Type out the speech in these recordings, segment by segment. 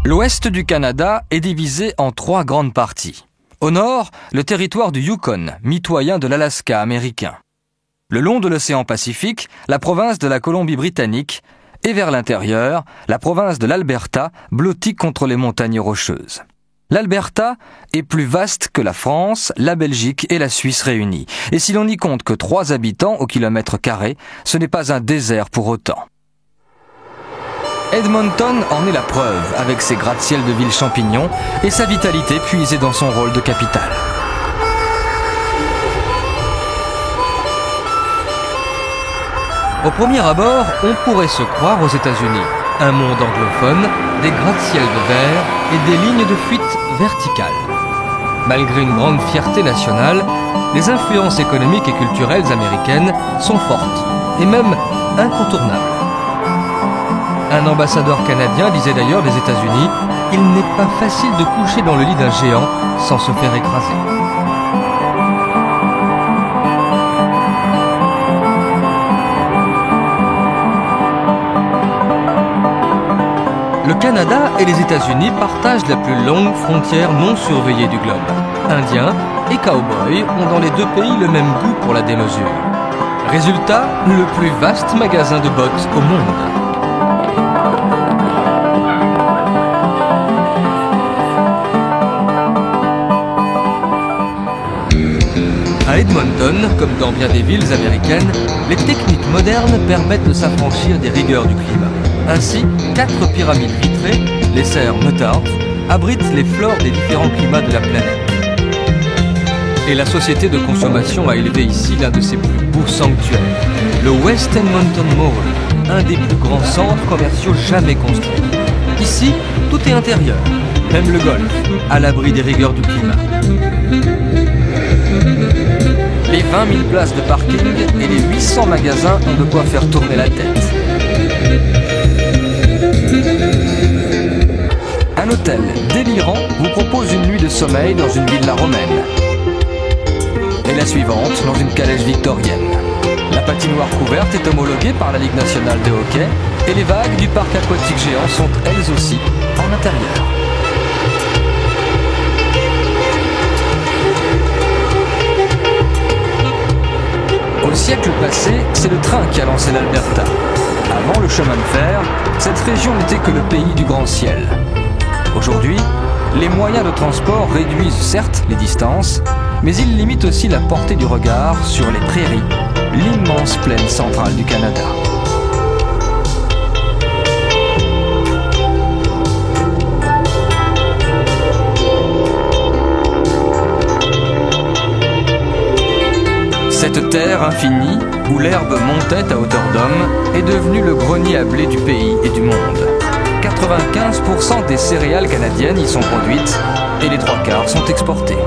L'ouest du Canada est divisé en 3 grandes parties. Au nord, le territoire du Yukon, mitoyen de l'Alaska américain. Le long de l'océan Pacifique, la province de la Colombie-Britannique, et vers l'intérieur, la province de l'Alberta, blottie contre les montagnes rocheuses. L'Alberta est plus vaste que la France, la Belgique et la Suisse réunies. Et si l'on n'y compte que 3 habitants au kilomètre carré, ce n'est pas un désert pour autant. Edmonton en est la preuve, avec ses gratte-ciels de ville champignons et sa vitalité puisée dans son rôle de capitale. Au premier abord, on pourrait se croire aux États-Unis. Un monde anglophone, des gratte-ciels de verre et des lignes de fuite verticales. Malgré une grande fierté nationale, les influences économiques et culturelles américaines sont fortes et même incontournables. Un ambassadeur canadien disait d'ailleurs des États-Unis « Il n'est pas facile de coucher dans le lit d'un géant sans se faire écraser ». Le Canada et les États-Unis partagent la plus longue frontière non surveillée du globe. Indiens et cow-boys ont dans les 2 pays le même goût pour la démesure. Résultat, le plus vaste magasin de bottes au monde. À Edmonton, comme dans bien des villes américaines, les techniques modernes permettent de s'affranchir des rigueurs du climat. Ainsi, 4 pyramides vitrées, les serres Muttart, abritent les flores des différents climats de la planète. Et la société de consommation a élevé ici l'un de ses plus beaux sanctuaires, le West Edmonton Mall, un des plus grands centres commerciaux jamais construits. Ici, tout est intérieur, même le golf, à l'abri des rigueurs du climat. Les 20 000 places de parking et les 800 magasins ont de quoi faire tourner la tête. Un hôtel délirant vous propose une nuit de sommeil dans une villa romaine. Et la suivante dans une calèche victorienne. La patinoire couverte est homologuée par la Ligue nationale de hockey et les vagues du parc aquatique géant sont elles aussi en intérieur. Au siècle passé, c'est le train qui a lancé l'Alberta. Avant le chemin de fer, cette région n'était que le pays du grand ciel. Aujourd'hui, les moyens de transport réduisent certes les distances, mais ils limitent aussi la portée du regard sur les prairies, l'immense plaine centrale du Canada. Cette terre infinie, où l'herbe montait à hauteur d'homme, est devenue le grenier à blé du pays et du monde. 95% des céréales canadiennes y sont produites et les 3/4 sont exportées.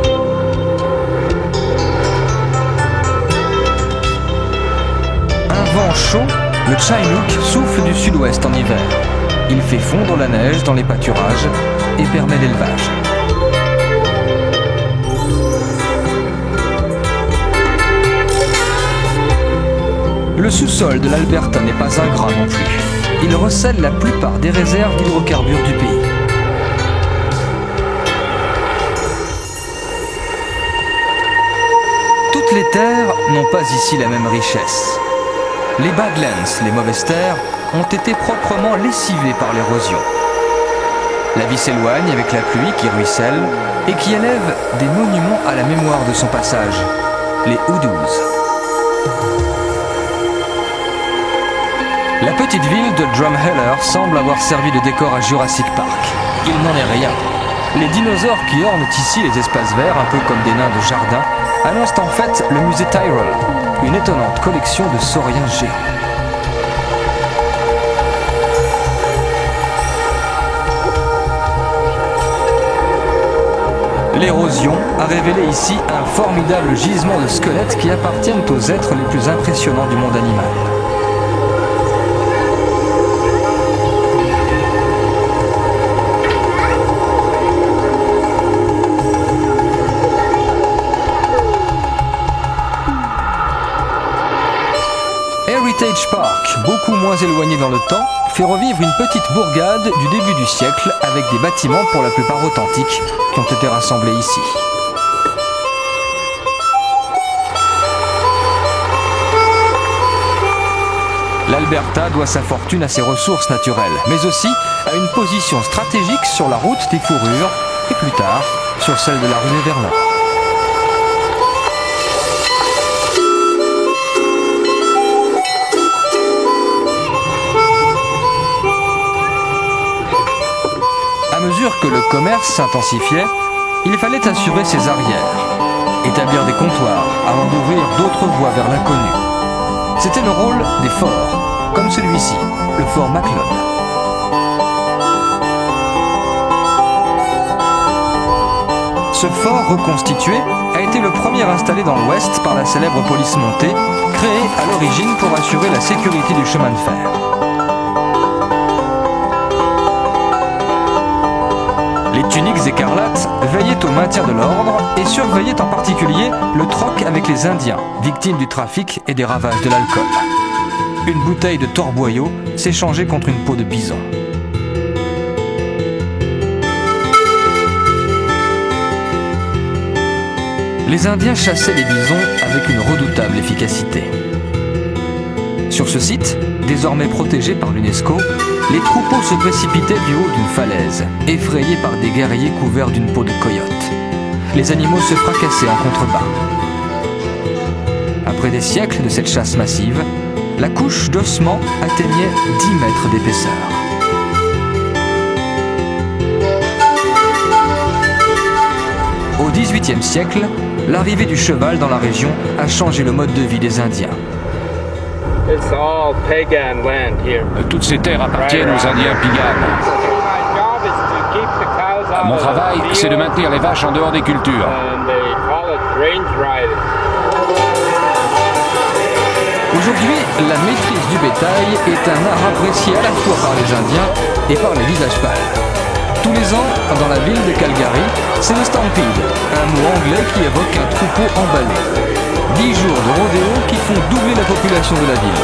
Un vent chaud, le Chinook, souffle du sud-ouest en hiver. Il fait fondre la neige dans les pâturages et permet l'élevage. Le sous-sol de l'Alberta n'est pas ingrat non plus. Il recèle la plupart des réserves d'hydrocarbures du pays. Toutes les terres n'ont pas ici la même richesse. Les Badlands, les mauvaises terres, ont été proprement lessivées par l'érosion. La vie s'éloigne avec la pluie qui ruisselle et qui élève des monuments à la mémoire de son passage, les Hoodoos. La petite ville de Drumheller semble avoir servi de décor à Jurassic Park. Il n'en est rien. Les dinosaures qui ornent ici les espaces verts, un peu comme des nains de jardin, annoncent en fait le musée Tyrrell, une étonnante collection de sauriens géants. L'érosion a révélé ici un formidable gisement de squelettes qui appartiennent aux êtres les plus impressionnants du monde animal. Heritage Park, beaucoup moins éloigné dans le temps, fait revivre une petite bourgade du début du siècle avec des bâtiments pour la plupart authentiques qui ont été rassemblés ici. L'Alberta doit sa fortune à ses ressources naturelles, mais aussi à une position stratégique sur la route des fourrures et plus tard sur celle de la rue vers nord. À mesure que le commerce s'intensifiait, il fallait assurer ses arrières, établir des comptoirs avant d'ouvrir d'autres voies vers l'inconnu. C'était le rôle des forts, comme celui-ci, le fort Macleod. Ce fort reconstitué a été le premier installé dans l'Ouest par la célèbre police montée, créée à l'origine pour assurer la sécurité du chemin de fer. Les tuniques écarlates veillaient au maintien de l'ordre et surveillaient en particulier le troc avec les Indiens, victimes du trafic et des ravages de l'alcool. Une bouteille de torboyau s'échangeait contre une peau de bison. Les Indiens chassaient les bisons avec une redoutable efficacité. Sur ce site, désormais protégé par l'UNESCO, les troupeaux se précipitaient du haut d'une falaise, effrayés par des guerriers couverts d'une peau de coyote. Les animaux se fracassaient en contrebas. Après des siècles de cette chasse massive, la couche d'ossements atteignait 10 mètres d'épaisseur. Au XVIIIe siècle, l'arrivée du cheval dans la région a changé le mode de vie des Indiens. Toutes ces terres appartiennent aux Indiens Piganes. Mon travail, c'est de maintenir les vaches en dehors des cultures. Aujourd'hui, la maîtrise du bétail est un art apprécié à la fois par les Indiens et par les visages pâles. Tous les ans, dans la ville de Calgary, c'est le Stampede, un mot anglais qui évoque un troupeau emballé. 10 jours de rodéo qui font doubler la population de la ville.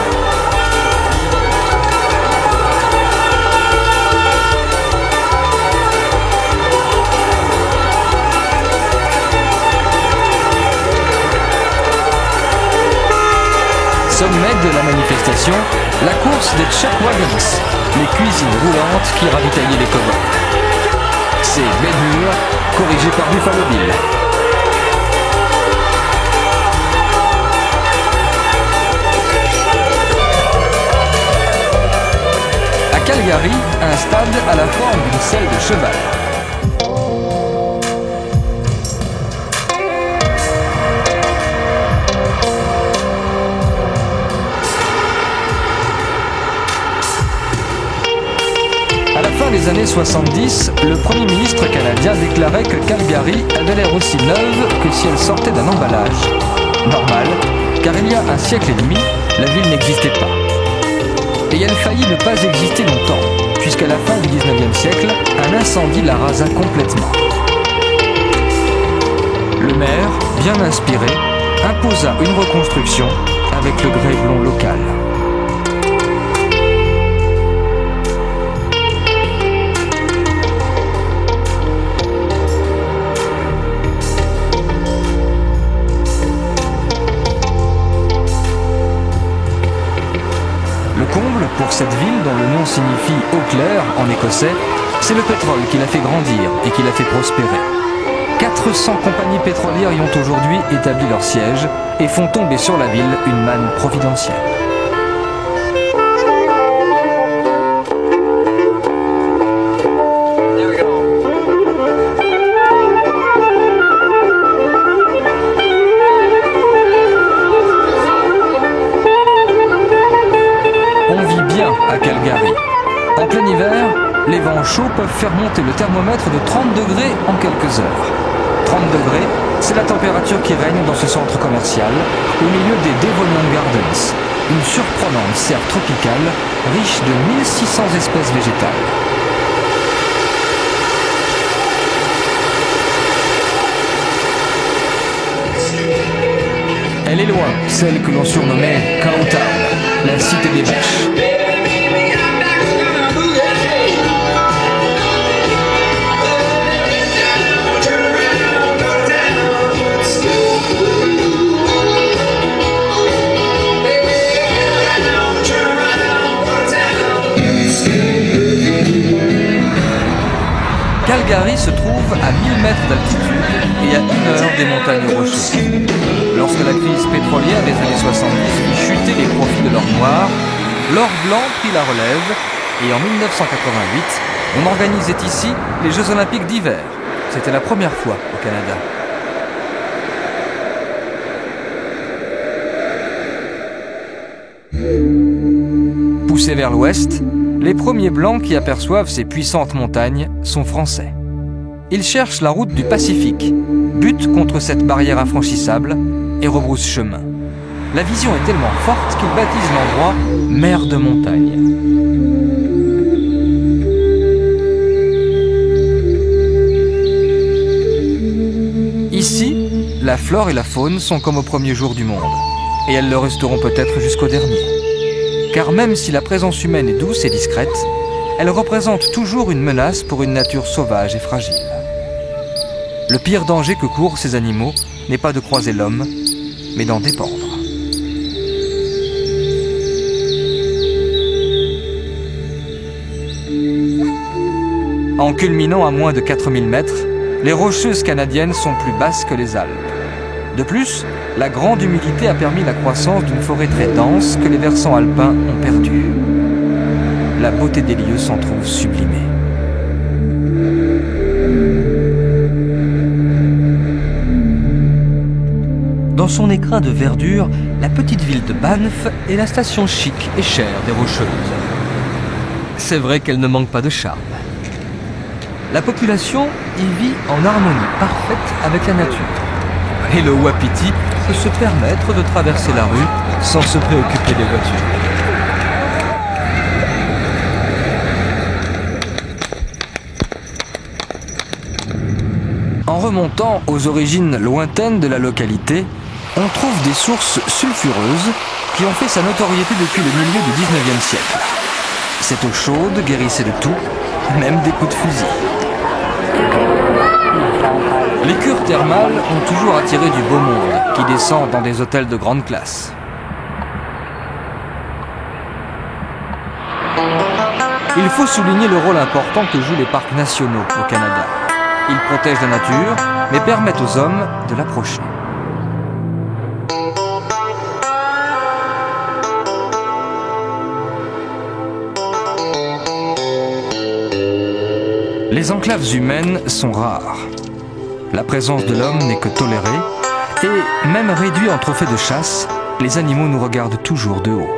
Sommet de la manifestation, la course des Chuck Wagons, les cuisines roulantes qui ravitaillaient les cow-boys. C'est Ben Hur, corrigé par Buffalo Bill. À Calgary, un stade à la forme d'une selle de cheval. À la fin des années 70, le Premier ministre canadien déclarait que Calgary avait l'air aussi neuve que si elle sortait d'un emballage. Normal, car il y a un siècle et demi, la ville n'existait pas. Et elle faillit ne pas exister longtemps, puisqu'à la fin du 19e siècle, un incendie la rasa complètement. Le maire, bien inspiré, imposa une reconstruction avec le grès blond local. Le comble pour cette ville dont le nom signifie eau claire en écossais C'est le pétrole qui l'a fait grandir et qui l'a fait prospérer. 400 compagnies pétrolières y ont aujourd'hui établi leur siège et font tomber sur la ville une manne providentielle. On vit bien à Calgary. En plein hiver, les vents chauds peuvent faire monter le thermomètre de 30 degrés en quelques heures. 30 degrés, c'est la température qui règne dans ce centre commercial, au milieu des Devonian Gardens, une surprenante serre tropicale riche de 1600 espèces végétales. Elle est loin, celle que l'on surnommait Cowtown, la cité des bêches. Calgary se trouve à 1000 mètres d'altitude et à 1 heure des montagnes rocheuses. Lorsque la crise pétrolière des années 70 fit chuter les profits de l'or noir, l'or blanc prit la relève et en 1988, on organisait ici les Jeux Olympiques d'hiver. C'était la première fois au Canada. Poussés vers l'ouest, les premiers blancs qui aperçoivent ces puissantes montagnes sont français. Ils cherchent la route du Pacifique, butent contre cette barrière infranchissable et rebroussent chemin. La vision est tellement forte qu'ils baptisent l'endroit mer de montagne. Ici, la flore et la faune sont comme au premier jour du monde, et elles le resteront peut-être jusqu'au dernier. Car même si la présence humaine est douce et discrète, elle représente toujours une menace pour une nature sauvage et fragile. Le pire danger que courent ces animaux n'est pas de croiser l'homme, mais d'en dépendre. En culminant à moins de 4000 mètres, les Rocheuses canadiennes sont plus basses que les Alpes. De plus, la grande humidité a permis la croissance d'une forêt très dense que les versants alpins ont perdue. La beauté des lieux s'en trouve sublimée. Dans son écrin de verdure, la petite ville de Banff est la station chic et chère des Rocheuses. C'est vrai qu'elle ne manque pas de charme. La population y vit en harmonie parfaite avec la nature. Et le Wapiti peut se permettre de traverser la rue sans se préoccuper des voitures. En remontant aux origines lointaines de la localité, on trouve des sources sulfureuses qui ont fait sa notoriété depuis le milieu du 19e siècle. Cette eau chaude guérissait de tout, même des coups de fusil. Les cures thermales ont toujours attiré du beau monde qui descend dans des hôtels de grande classe. Il faut souligner le rôle important que jouent les parcs nationaux au Canada. Ils protègent la nature, mais permettent aux hommes de l'approcher. Les enclaves humaines sont rares. La présence de l'homme n'est que tolérée, et même réduits en trophées de chasse, les animaux nous regardent toujours de haut.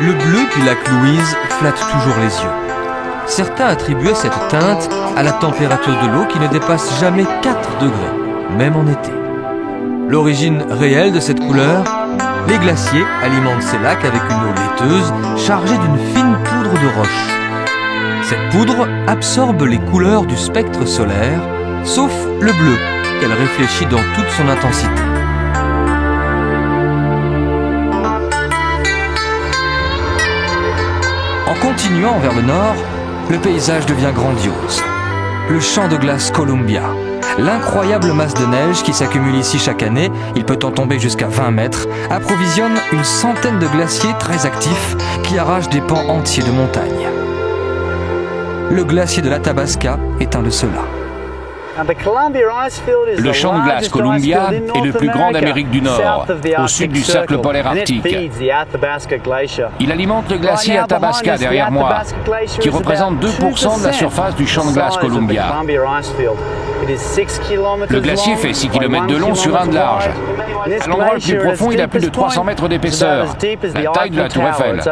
Le bleu du lac Louise flatte toujours les yeux. Certains attribuaient cette teinte à la température de l'eau qui ne dépasse jamais 4 degrés, même en été. L'origine réelle de cette couleur, les glaciers alimentent ces lacs avec une eau laiteuse chargée d'une fine poudre de roche. Cette poudre absorbe les couleurs du spectre solaire, sauf le bleu, qu'elle réfléchit dans toute son intensité. En continuant vers le nord, le paysage devient grandiose. Le champ de glace Columbia, L'incroyable masse de neige qui s'accumule ici chaque année, il peut en tomber jusqu'à 20 mètres, approvisionne une centaine de glaciers très actifs qui arrachent des pans entiers de montagnes. Le glacier de l'Athabasca est un de ceux-là. Le champ de glace Columbia est le plus grand d'Amérique du Nord, au sud du cercle polaire arctique. Il alimente le glacier Athabasca derrière moi, qui représente 2% de la surface du champ de glace Columbia. Le glacier fait 6 km de long sur 1 de large. À l'endroit le plus profond, il a plus de 300 mètres d'épaisseur, la taille de la Tour Eiffel.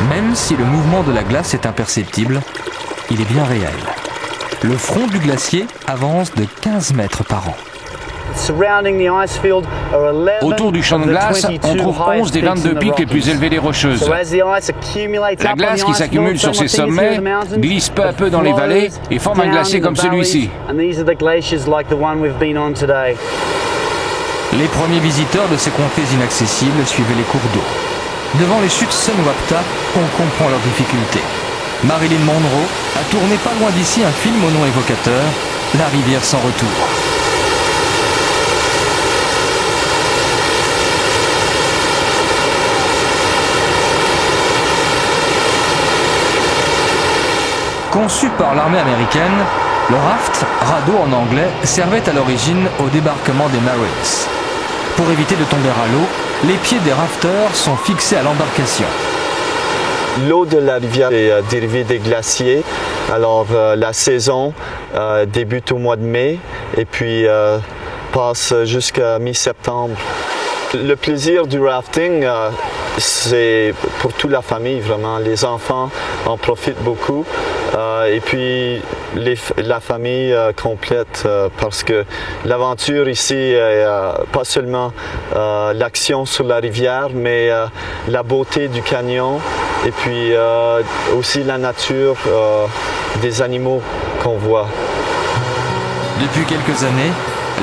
Même si le mouvement de la glace est imperceptible, il est bien réel. Le front du glacier avance de 15 mètres par an. Autour du champ de glace, on trouve 11 des 22 pics les plus élevés des Rocheuses. La glace qui s'accumule sur ces sommets glisse peu à peu dans les vallées et forme un glacier comme celui-ci. Les premiers visiteurs de ces contrées inaccessibles suivaient les cours d'eau. Devant les chutes Sunwapta, on comprend leurs difficultés. Marilyn Monroe a tourné pas loin d'ici un film au nom évocateur, La rivière sans retour. Conçu par l'armée américaine, le raft, radeau en anglais, servait à l'origine au débarquement des Marines. Pour éviter de tomber à l'eau, les pieds des rafteurs sont fixés à l'embarcation. L'eau de la rivière est dérivée des glaciers. Alors la saison débute au mois de mai et puis passe jusqu'à mi-septembre. Le plaisir du rafting, c'est pour toute la famille vraiment. Les enfants en profitent beaucoup et puis la famille complète parce que l'aventure ici est pas seulement l'action sur la rivière, mais la beauté du canyon et puis aussi la nature des animaux qu'on voit. Depuis quelques années,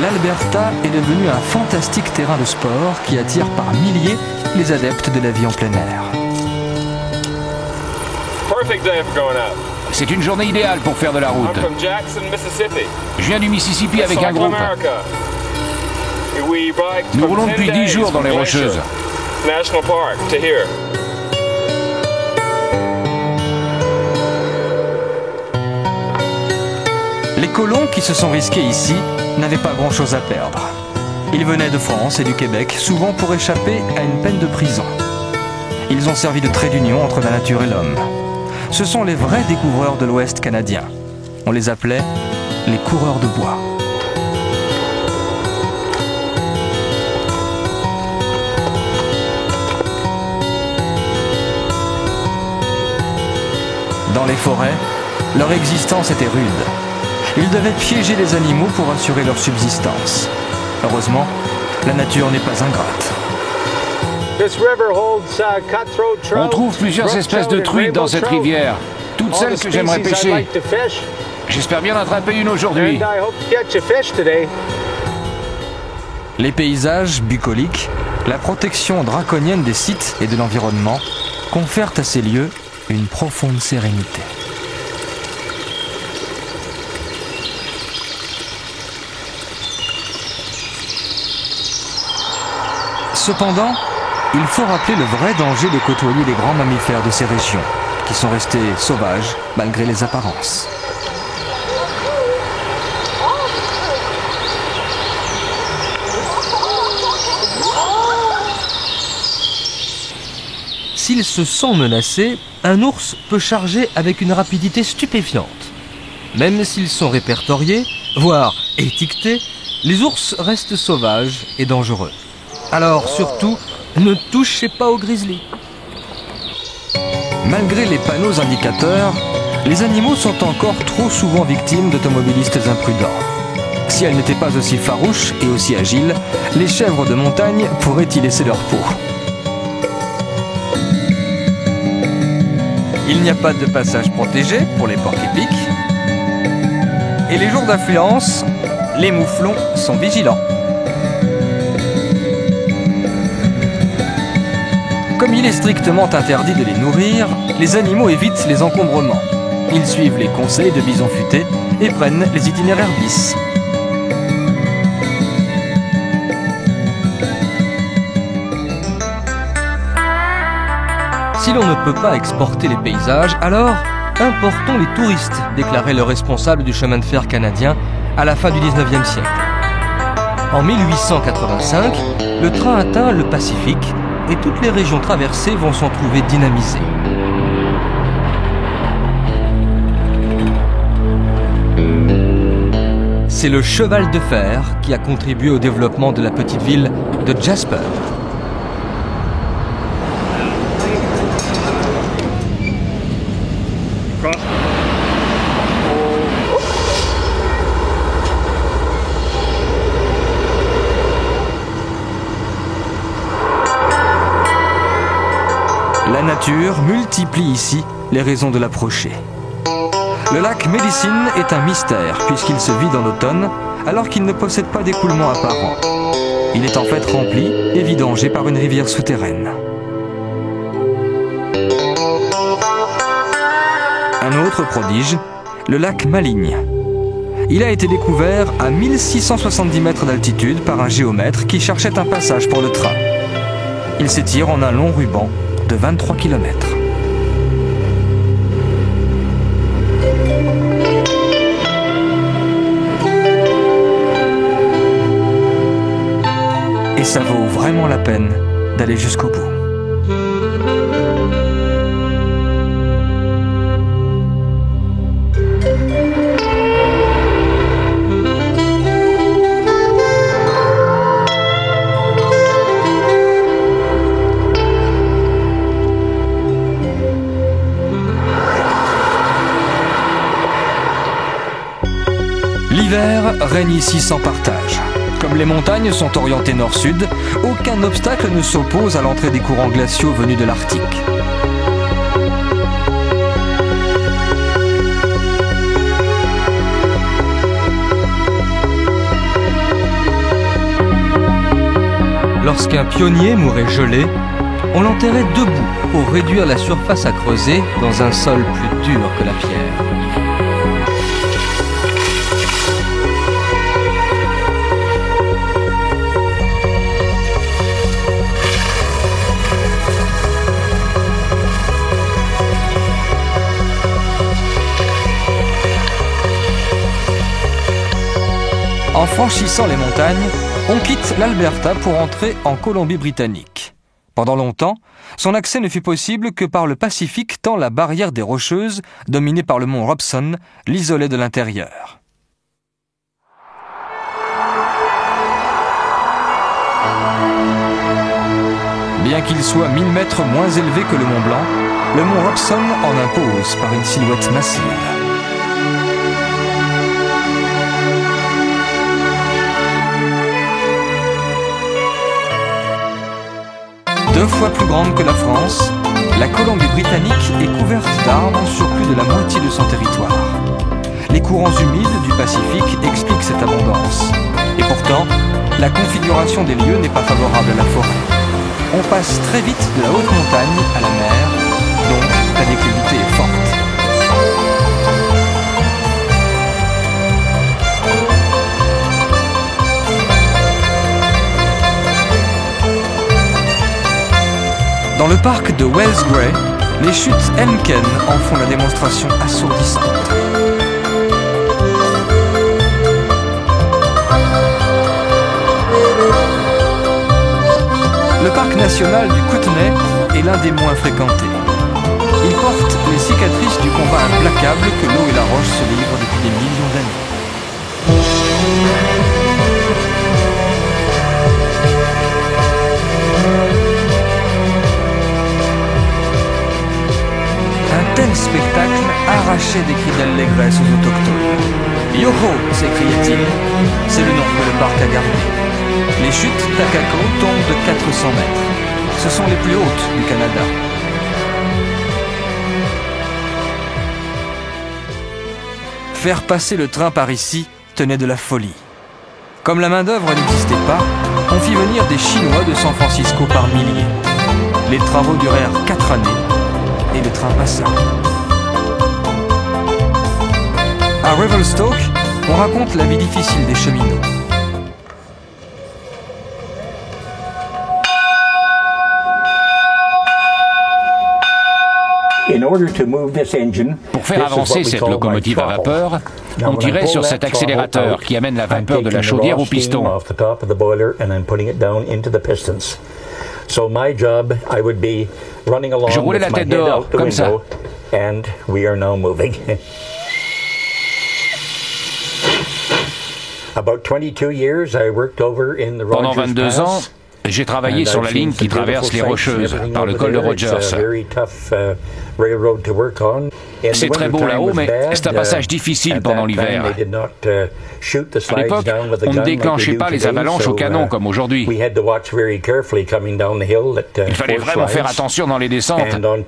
l'Alberta est devenu un fantastique terrain de sport qui attire par milliers les adeptes de la vie en plein air. C'est une journée idéale pour faire de la route. Je viens du Mississippi avec un groupe. Nous roulons depuis 10 jours dans les Rocheuses. Les colons qui se sont risqués ici n'avaient pas grand-chose à perdre. Ils venaient de France et du Québec, souvent pour échapper à une peine de prison. Ils ont servi de trait d'union entre la nature et l'homme. Ce sont les vrais découvreurs de l'Ouest canadien. On les appelait les coureurs de bois. Dans les forêts, leur existence était rude. Ils devaient piéger les animaux pour assurer leur subsistance. Heureusement, la nature n'est pas ingrate. On trouve plusieurs espèces de truites dans cette rivière, toutes celles que j'aimerais pêcher. J'espère bien attraper une aujourd'hui. Les paysages bucoliques, la protection draconienne des sites et de l'environnement confèrent à ces lieux une profonde sérénité. Cependant, il faut rappeler le vrai danger de côtoyer les grands mammifères de ces régions, qui sont restés sauvages malgré les apparences. S'ils se sont menacés, un ours peut charger avec une rapidité stupéfiante. Même s'ils sont répertoriés, voire étiquetés, les ours restent sauvages et dangereux. Alors surtout, ne touchez pas au grizzly. Malgré les panneaux indicateurs, les animaux sont encore trop souvent victimes d'automobilistes imprudents. Si elles n'étaient pas aussi farouches et aussi agiles, les chèvres de montagne pourraient y laisser leur peau. Il n'y a pas de passage protégé pour les porcs-épics. Et les jours d'affluence, les mouflons sont vigilants. Comme il est strictement interdit de les nourrir, les animaux évitent les encombrements. Ils suivent les conseils de Bison Futé et prennent les itinéraires bis. Si l'on ne peut pas exporter les paysages, alors importons les touristes, déclarait le responsable du chemin de fer canadien à la fin du 19e siècle. En 1885, le train atteint le Pacifique et toutes les régions traversées vont s'en trouver dynamisées. C'est le cheval de fer qui a contribué au développement de la petite ville de Jasper. La nature multiplie ici les raisons de l'approcher. Le lac Medicine est un mystère puisqu'il se vide en automne alors qu'il ne possède pas d'écoulement apparent. Il est en fait rempli et vidangé par une rivière souterraine. Un autre prodige, le lac Maligne. Il a été découvert à 1670 mètres d'altitude par un géomètre qui cherchait un passage pour le train. Il s'étire en un long ruban de 23 km. Et ça vaut vraiment la peine d'aller jusqu'au bout. L'hiver règne ici sans partage. Comme les montagnes sont orientées nord-sud, aucun obstacle ne s'oppose à l'entrée des courants glaciaux venus de l'Arctique. Lorsqu'un pionnier mourait gelé, on l'enterrait debout pour réduire la surface à creuser dans un sol plus dur que la pierre. En franchissant les montagnes, on quitte l'Alberta pour entrer en Colombie-Britannique. Pendant longtemps, son accès ne fut possible que par le Pacifique tant la barrière des Rocheuses, dominée par le mont Robson, l'isolait de l'intérieur. Bien qu'il soit 1000 mètres moins élevé que le Mont Blanc, le mont Robson en impose par une silhouette massive. Deux fois plus grande que la France, la Colombie-Britannique est couverte d'arbres sur plus de la moitié de son territoire. Les courants humides du Pacifique expliquent cette abondance. Et pourtant, la configuration des lieux n'est pas favorable à la forêt. On passe très vite de la haute montagne à la mer, donc la déclivité est forte. Dans le parc de Wells Gray, les chutes Henken en font la démonstration assourdissante. Le parc national du Kootenay est l'un des moins fréquentés. Il porte les cicatrices du combat implacable que l'eau et la roche se livrent depuis des millions d'années. Un tel spectacle arrachait des cris d'allégresse aux autochtones. Yoho, s'écriait-il, c'est le nom que le parc a gardé. Les chutes Takako tombent de 400 mètres. Ce sont les plus hautes du Canada. Faire passer le train par ici tenait de la folie. Comme la main-d'œuvre n'existait pas, on fit venir des Chinois de San Francisco par milliers. Les travaux durèrent 4 années et le train passa. À Revelstoke, on raconte la vie difficile des cheminots. Pour faire avancer cette locomotive à vapeur, on tirait sur cet accélérateur qui amène la vapeur de la chaudière au piston. Je roulais la tête dehors, comme ça. Pendant 22 ans, j'ai travaillé sur la ligne qui traverse les Rocheuses, par le col de Rogers. C'est très beau là-haut, mais c'est un passage difficile pendant l'hiver. À l'époque, on ne déclenchait pas les avalanches au canon comme aujourd'hui. Il fallait vraiment faire attention dans les descentes. 2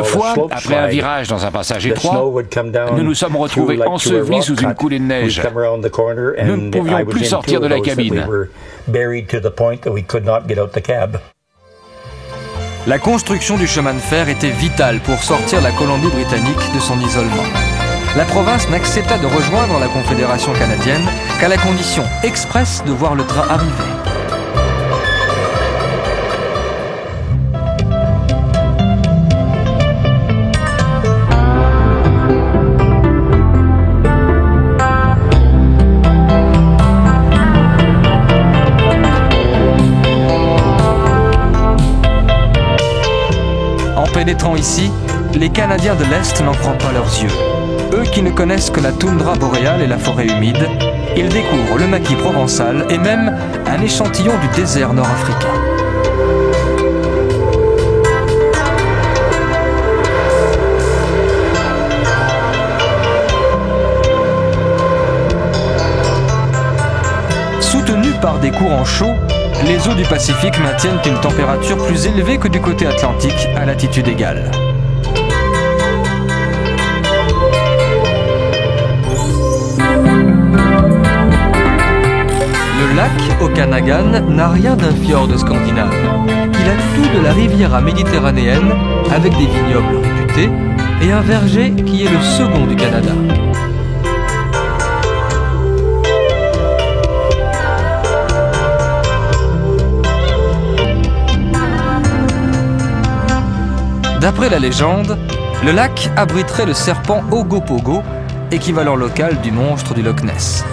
fois, après un virage dans un passage étroit, nous nous sommes retrouvés ensevelis sous une coulée de neige. Nous ne pouvions plus sortir de la cabine. La construction du chemin de fer était vitale pour sortir la Colombie-Britannique de son isolement. La province n'accepta de rejoindre la Confédération canadienne qu'à la condition expresse de voir le train arriver. Pénétrant ici, les Canadiens de l'Est n'en croient pas leurs yeux. Eux qui ne connaissent que la toundra boréale et la forêt humide, ils découvrent le maquis provençal et même un échantillon du désert nord-africain. Soutenus par des courants chauds, les eaux du Pacifique maintiennent une température plus élevée que du côté atlantique à latitude égale. Le lac Okanagan n'a rien d'un fjord scandinave. Il a tout de la Riviera méditerranéenne avec des vignobles réputés et un verger qui est le second du Canada. D'après la légende, le lac abriterait le serpent Ogopogo, équivalent local du monstre du Loch Ness.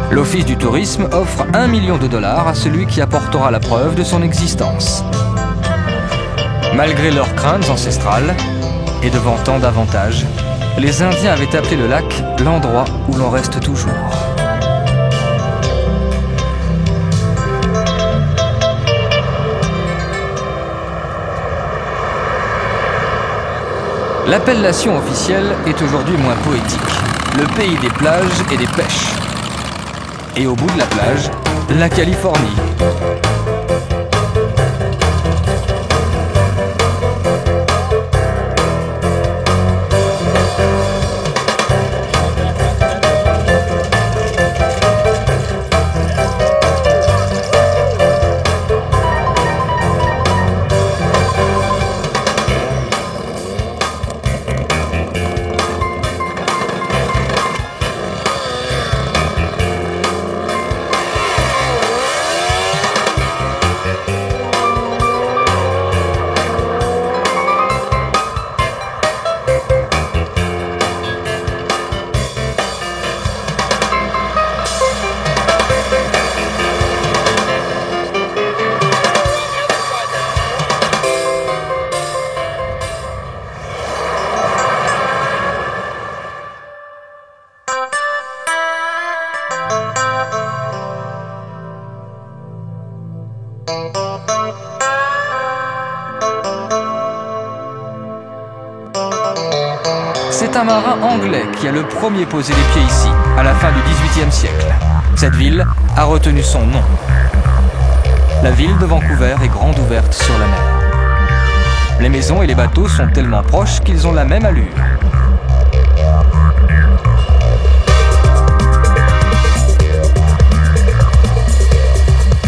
L'Office du tourisme offre $1 million à celui qui apportera la preuve de son existence. Malgré leurs craintes ancestrales, et devant tant d'avantages, les Indiens avaient appelé le lac l'endroit où l'on reste toujours. L'appellation officielle est aujourd'hui moins poétique. Le pays des plages et des pêches. Et au bout de la plage, la Californie. C'est un marin anglais qui a le premier posé les pieds ici, à la fin du XVIIIe siècle. Cette ville a retenu son nom. La ville de Vancouver est grande ouverte sur la mer. Les maisons et les bateaux sont tellement proches qu'ils ont la même allure.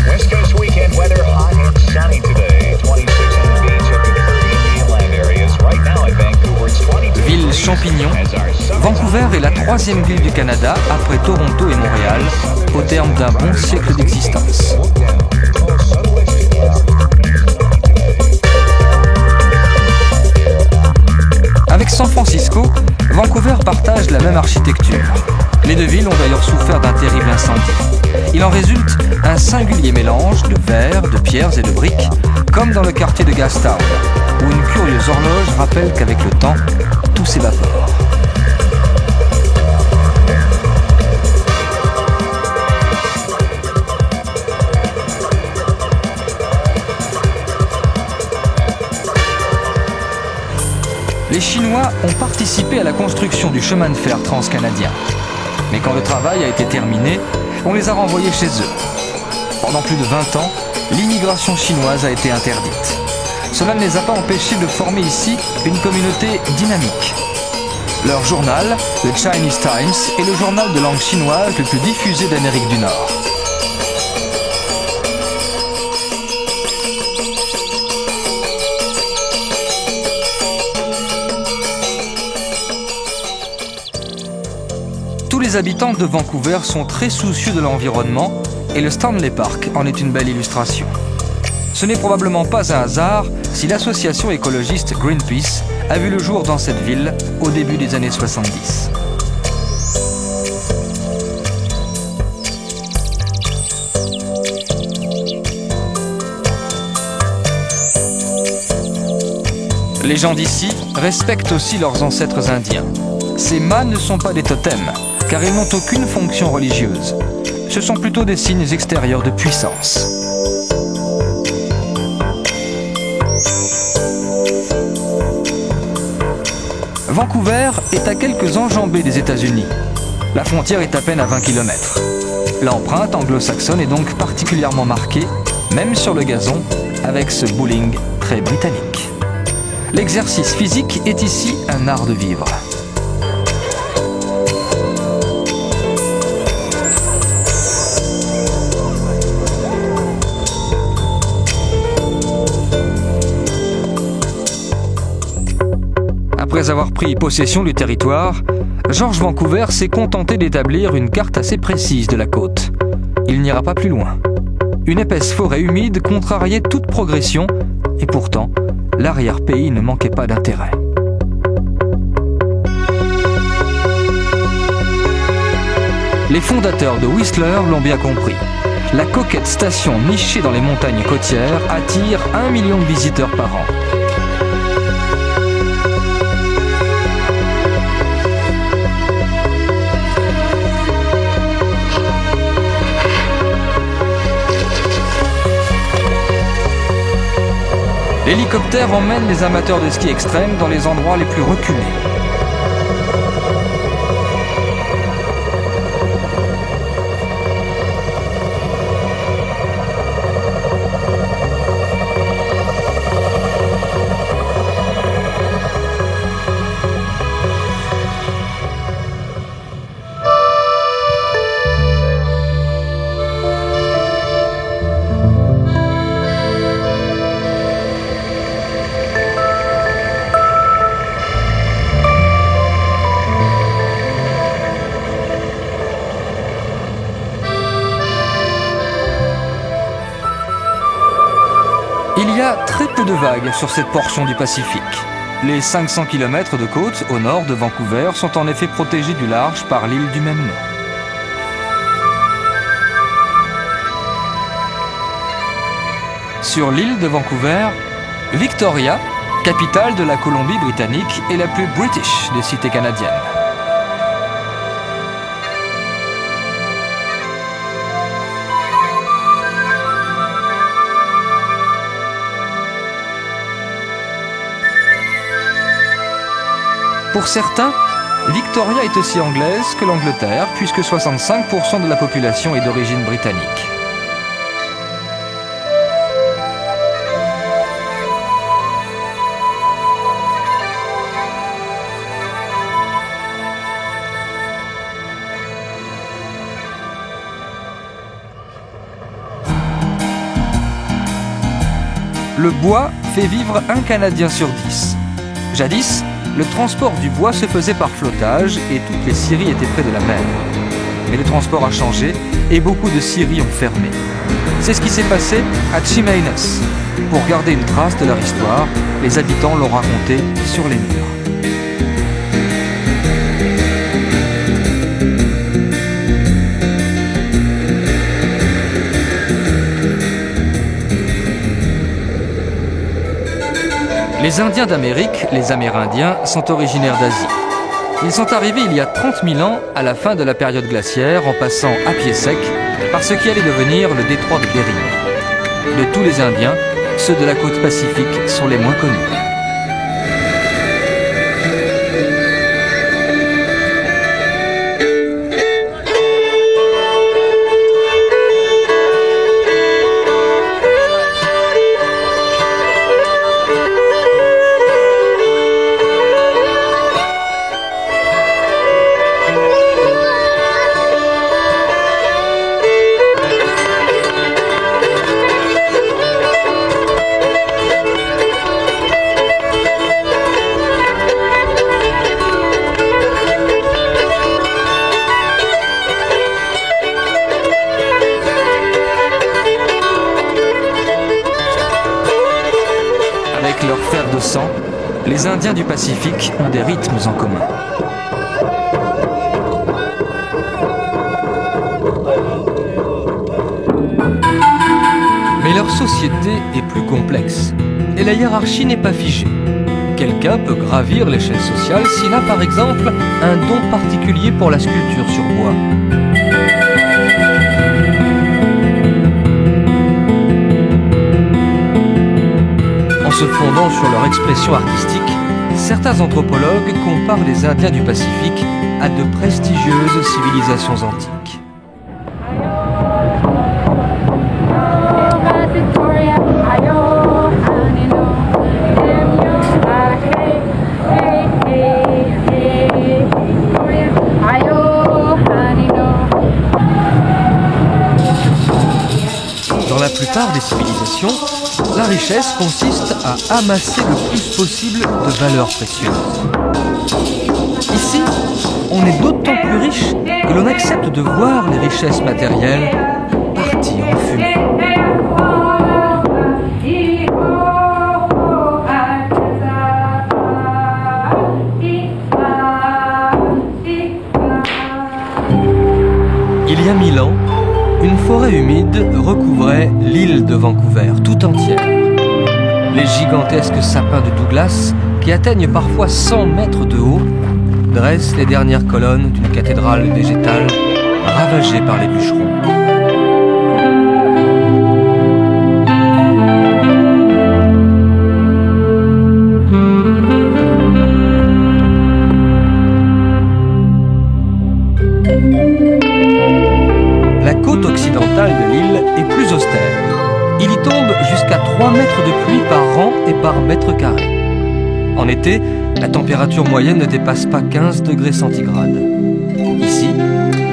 West Coast weekend weather, hot and sunny today. 26 on the beach, up to 30 in the inland areas. Right now at Vancouver, it's 22. Ville champignon, Vancouver est la 3e ville du Canada après Toronto et Montréal, au terme d'un bon siècle d'existence. Avec San Francisco, Vancouver partage la même architecture. Les deux villes ont d'ailleurs souffert d'un terrible incendie. Il en résulte un singulier mélange de verre, de pierres et de briques, comme dans le quartier de Gastown, où une curieuse horloge rappelle qu'avec le temps, tout s'évapore. Les Chinois ont participé à la construction du chemin de fer transcanadien. Mais quand le travail a été terminé, on les a renvoyés chez eux. Pendant plus de 20 ans, l'immigration chinoise a été interdite. Cela ne les a pas empêchés de former ici une communauté dynamique. Leur journal, le Chinese Times, est le journal de langue chinoise le plus diffusé d'Amérique du Nord. Tous les habitants de Vancouver sont très soucieux de l'environnement et le Stanley Park en est une belle illustration. Ce n'est probablement pas un hasard si l'association écologiste Greenpeace a vu le jour dans cette ville au début des années 70. Les gens d'ici respectent aussi leurs ancêtres indiens. Ces mâts ne sont pas des totems, car ils n'ont aucune fonction religieuse. Ce sont plutôt des signes extérieurs de puissance. Vancouver est à quelques enjambées des États-Unis. La frontière est à peine à 20 km. L'empreinte anglo-saxonne est donc particulièrement marquée, même sur le gazon, avec ce bowling très britannique. L'exercice physique est ici un art de vivre. Après avoir pris possession du territoire, George Vancouver s'est contenté d'établir une carte assez précise de la côte. Il n'ira pas plus loin. Une épaisse forêt humide contrariait toute progression, et pourtant, l'arrière-pays ne manquait pas d'intérêt. Les fondateurs de Whistler l'ont bien compris. La coquette station nichée dans les montagnes côtières attire 1 million de visiteurs par an. L'hélicoptère emmène les amateurs de ski extrême dans les endroits les plus reculés. Il y a très peu de vagues sur cette portion du Pacifique. Les 500 km de côte au nord de Vancouver sont en effet protégés du large par l'île du même nom. Sur l'île de Vancouver, Victoria, capitale de la Colombie-Britannique, est la plus british des cités canadiennes. Pour certains, Victoria est aussi anglaise que l'Angleterre, puisque 65% de la population est d'origine britannique. Le bois fait vivre un Canadien sur 10. Jadis, le transport du bois se faisait par flottage et toutes les scieries étaient près de la mer. Mais le transport a changé et beaucoup de scieries ont fermé. C'est ce qui s'est passé à Chimay-Nes. Pour garder une trace de leur histoire, les habitants l'ont raconté sur les murs. Les Indiens d'Amérique, les Amérindiens, sont originaires d'Asie. Ils sont arrivés il y a 30 000 ans, à la fin de la période glaciaire, en passant à pied sec par ce qui allait devenir le détroit de Bering. De tous les Indiens, ceux de la côte pacifique sont les moins connus. Leur fer de sang, les Indiens du Pacifique ont des rythmes en commun. Mais leur société est plus complexe et la hiérarchie n'est pas figée. Quelqu'un peut gravir l'échelle sociale s'il a par exemple un don particulier pour la sculpture sur bois. En se fondant sur leur expression artistique, certains anthropologues comparent les Indiens du Pacifique à de prestigieuses civilisations antiques. Dans la plupart des civilisations, la richesse consiste à amasser le plus possible de valeurs précieuses. Ici, on est d'autant plus riche que l'on accepte de voir les richesses matérielles partir en fumée. Il y a 1000 ans, une forêt humide recouvrait l'île de Vancouver tout entière. Les gigantesques sapins de Douglas, qui atteignent parfois 100 mètres de haut, dressent les dernières colonnes d'une cathédrale végétale ravagée par les bûcherons. La côte occidentale de l'île est plus austère. Il y tombe jusqu'à 3 mètres de pluie par rang et par mètre carré. En été, la température moyenne ne dépasse pas 15 degrés centigrades. Ici,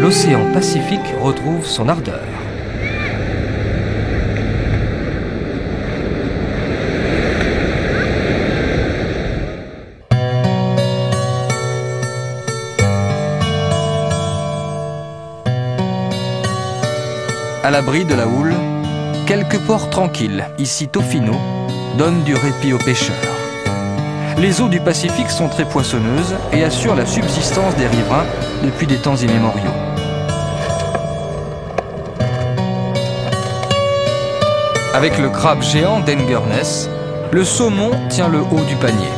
l'océan Pacifique retrouve son ardeur. À l'abri de la houle, quelques ports tranquilles, ici Tofino, donnent du répit aux pêcheurs. Les eaux du Pacifique sont très poissonneuses et assurent la subsistance des riverains depuis des temps immémoriaux. Avec le crabe géant d'Engerness, le saumon tient le haut du panier.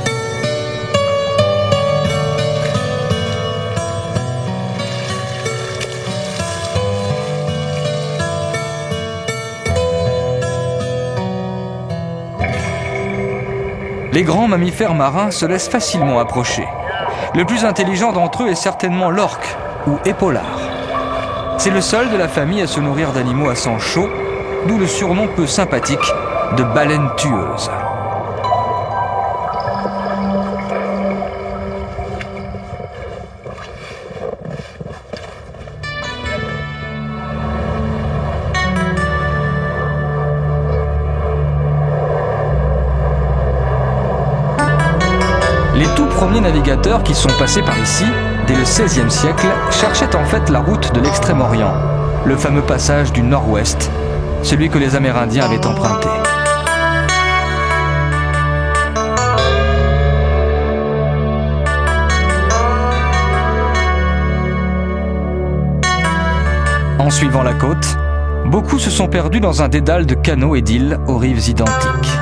Les grands mammifères marins se laissent facilement approcher. Le plus intelligent d'entre eux est certainement l'orque ou épaulard. C'est le seul de la famille à se nourrir d'animaux à sang chaud, d'où le surnom peu sympathique de baleine tueuse. Les tout premiers navigateurs qui sont passés par ici, dès le XVIe siècle, cherchaient en fait la route de l'Extrême-Orient, le fameux passage du Nord-Ouest, celui que les Amérindiens avaient emprunté. En suivant la côte, beaucoup se sont perdus dans un dédale de canaux et d'îles aux rives identiques.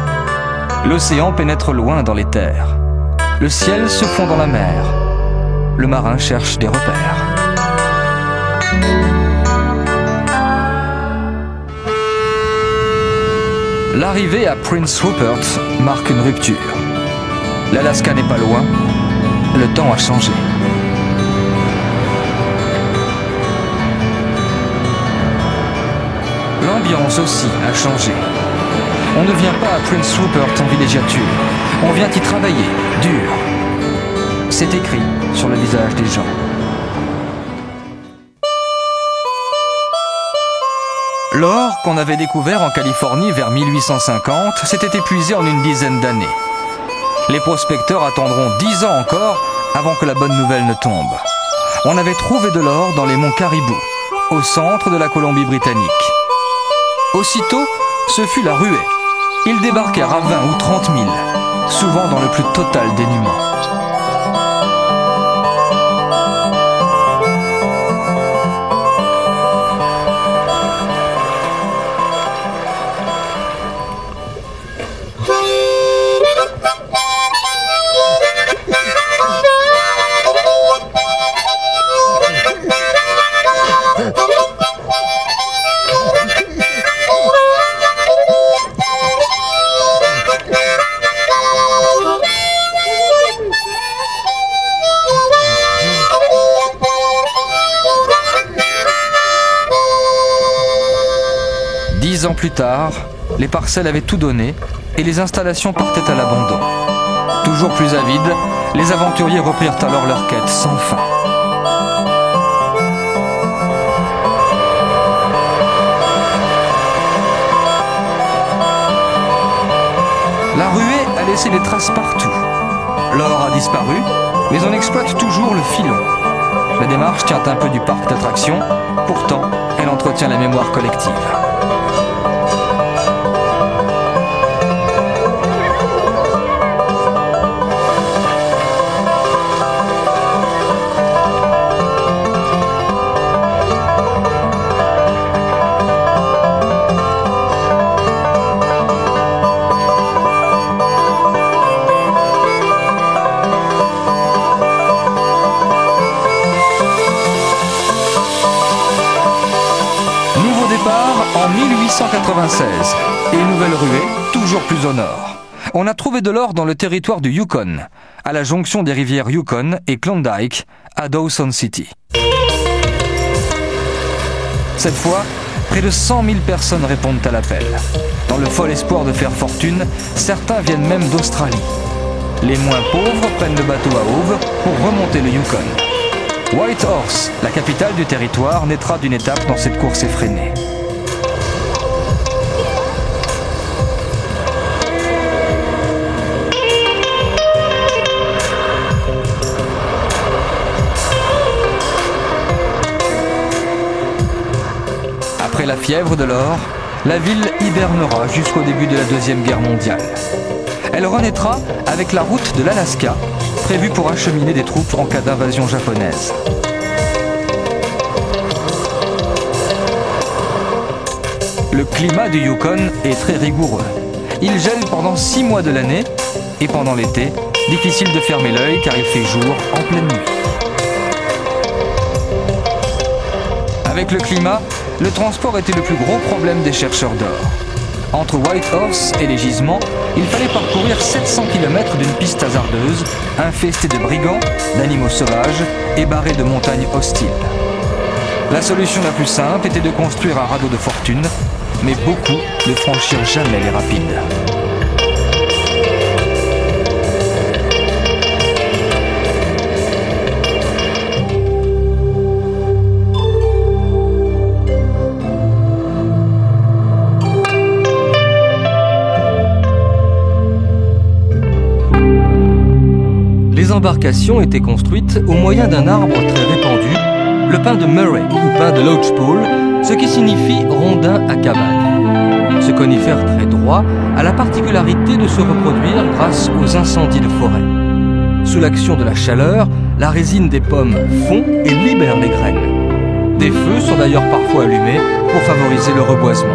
L'océan pénètre loin dans les terres. Le ciel se fond dans la mer. Le marin cherche des repères. L'arrivée à Prince Rupert marque une rupture. L'Alaska n'est pas loin. Le temps a changé. L'ambiance aussi a changé. On ne vient pas à Prince Rupert en villégiature. On vient y travailler, dur. C'est écrit sur le visage des gens. L'or qu'on avait découvert en Californie vers 1850 s'était épuisé en une dizaine d'années. Les prospecteurs attendront 10 ans encore avant que la bonne nouvelle ne tombe. On avait trouvé de l'or dans les monts Caribou, au centre de la Colombie-Britannique. Aussitôt, ce fut la ruée. Ils débarquèrent à 20 ou 30 000, souvent dans le plus total dénuement. Plus tard, les parcelles avaient tout donné et les installations partaient à l'abandon. Toujours plus avides, les aventuriers reprirent alors leur quête sans fin. La ruée a laissé des traces partout. L'or a disparu, mais on exploite toujours le filon. La démarche tient un peu du parc d'attractions, pourtant elle entretient la mémoire collective. En 1896, et une nouvelle ruée, toujours plus au nord. On a trouvé de l'or dans le territoire du Yukon, à la jonction des rivières Yukon et Klondike, à Dawson City. Cette fois, près de 100 000 personnes répondent à l'appel. Dans le fol espoir de faire fortune, certains viennent même d'Australie. Les moins pauvres prennent le bateau à aube pour remonter le Yukon. Whitehorse, la capitale du territoire, naîtra d'une étape dans cette course effrénée. Après la fièvre de l'or, la ville hibernera jusqu'au début de la Deuxième Guerre mondiale. Elle renaîtra avec la route de l'Alaska, prévue pour acheminer des troupes en cas d'invasion japonaise. Le climat du Yukon est très rigoureux. Il gèle pendant 6 mois de l'année et pendant l'été, difficile de fermer l'œil car il fait jour en pleine nuit. Avec le climat, le transport était le plus gros problème des chercheurs d'or. Entre Whitehorse et les gisements, il fallait parcourir 700 km d'une piste hasardeuse, infestée de brigands, d'animaux sauvages et barrée de montagnes hostiles. La solution la plus simple était de construire un radeau de fortune, mais beaucoup ne franchirent jamais les rapides. les embarcations étaient construites au moyen d'un arbre très répandu, le pin de Murray ou pin de Lodgepole, ce qui signifie rondin à cabane. Ce conifère très droit a la particularité de se reproduire grâce aux incendies de forêt. Sous l'action de la chaleur, la résine des pommes fond et libère les graines. Des feux sont d'ailleurs parfois allumés pour favoriser le reboisement.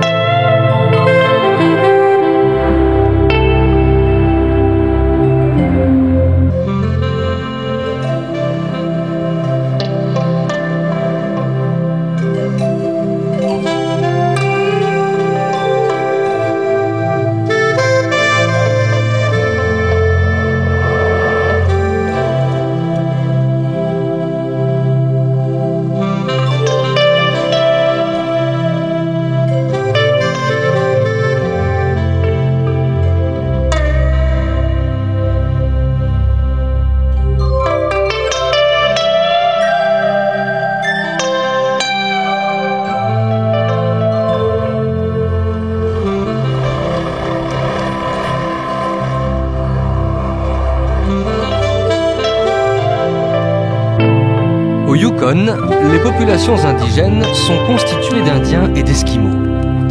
Au Yukon, les populations indigènes sont constituées d'Indiens et d'Esquimaux.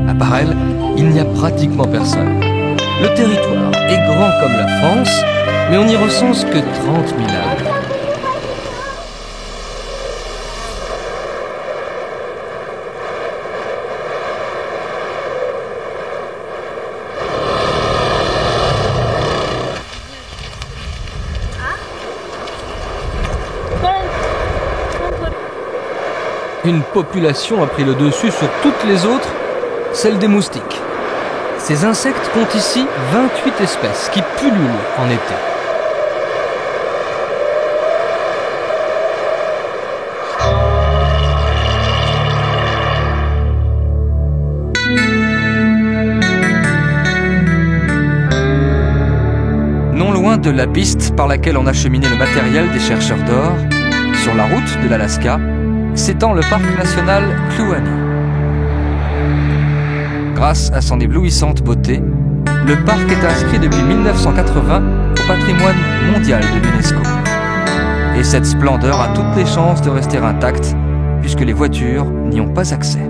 À part elles, il n'y a pratiquement personne. Le territoire est grand comme la France, mais on n'y recense que 30 000 âmes. Une population a pris le dessus sur toutes les autres, celle des moustiques. Ces insectes comptent ici 28 espèces qui pullulent en été. Non loin de la piste par laquelle on acheminait le matériel des chercheurs d'or, sur la route de l'Alaska, s'étend le parc national Kluane. Grâce à son éblouissante beauté, le parc est inscrit depuis 1980 au patrimoine mondial de l'UNESCO. Et cette splendeur a toutes les chances de rester intacte, puisque les voitures n'y ont pas accès.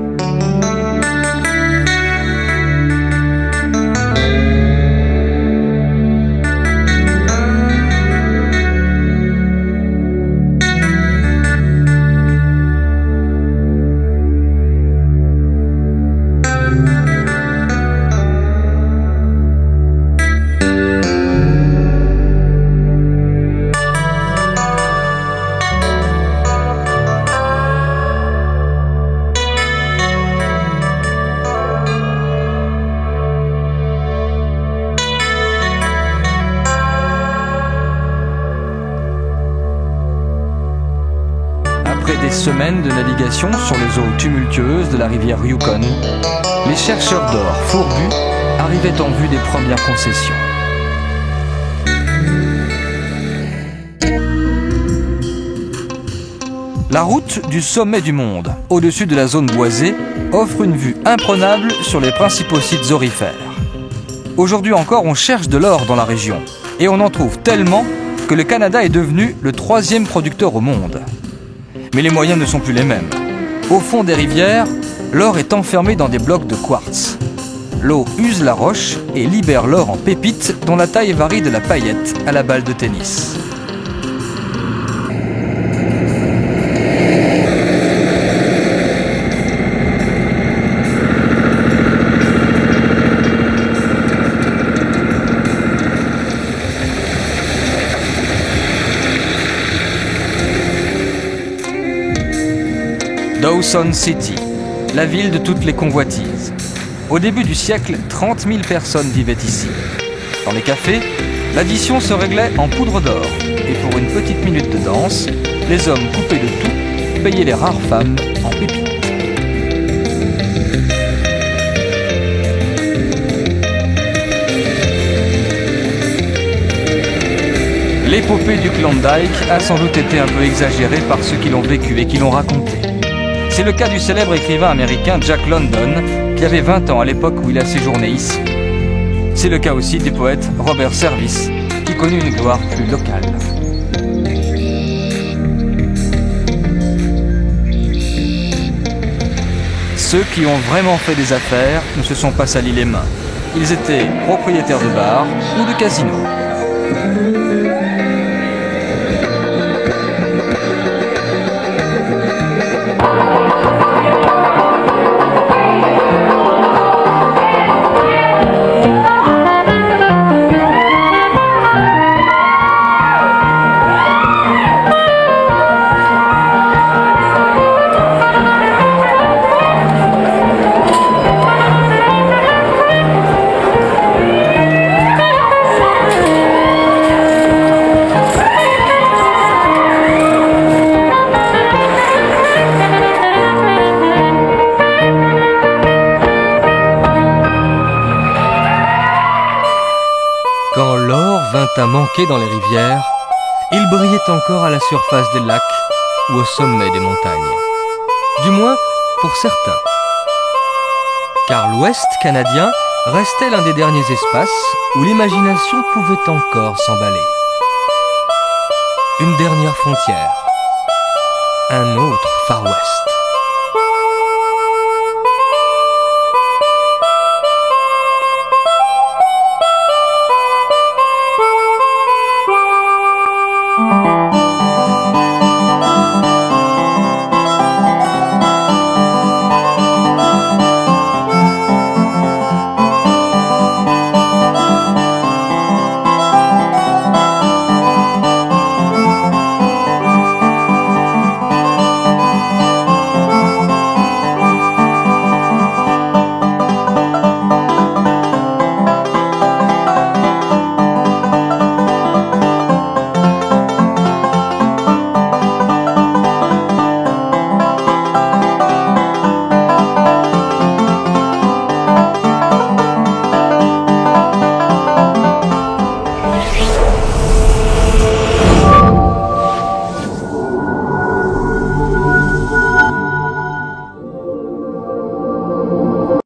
Après des semaines de navigation sur les eaux tumultueuses de la rivière Yukon, les chercheurs d'or fourbus arrivaient en vue des premières concessions. La route du sommet du monde, au-dessus de la zone boisée, offre une vue imprenable sur les principaux sites aurifères. Aujourd'hui encore, on cherche de l'or dans la région, et on en trouve tellement que le Canada est devenu le 3e producteur au monde. Mais les moyens ne sont plus les mêmes. Au fond des rivières, l'or est enfermé dans des blocs de quartz. L'eau use la roche et libère l'or en pépites dont la taille varie de la paillette à la balle de tennis. Dawson City, la ville de toutes les convoitises. Au début du siècle, 30 000 personnes vivaient ici. Dans les cafés, l'addition se réglait en poudre d'or. Et pour une petite minute de danse, les hommes coupés de tout payaient les rares femmes en pépites. L'épopée du Klondike a sans doute été un peu exagérée par ceux qui l'ont vécu et qui l'ont raconté. C'est le cas du célèbre écrivain américain Jack London, qui avait 20 ans à l'époque où il a séjourné ici. C'est le cas aussi du poète Robert Service, qui connut une gloire plus locale. Ceux qui ont vraiment fait des affaires ne se sont pas salis les mains. Ils étaient propriétaires de bars ou de casinos. Quand l'or vint à manquer dans les rivières, il brillait encore à la surface des lacs ou au sommet des montagnes. Du moins pour certains. Car l'Ouest canadien restait l'un des derniers espaces où l'imagination pouvait encore s'emballer. Une dernière frontière. Un autre Far West.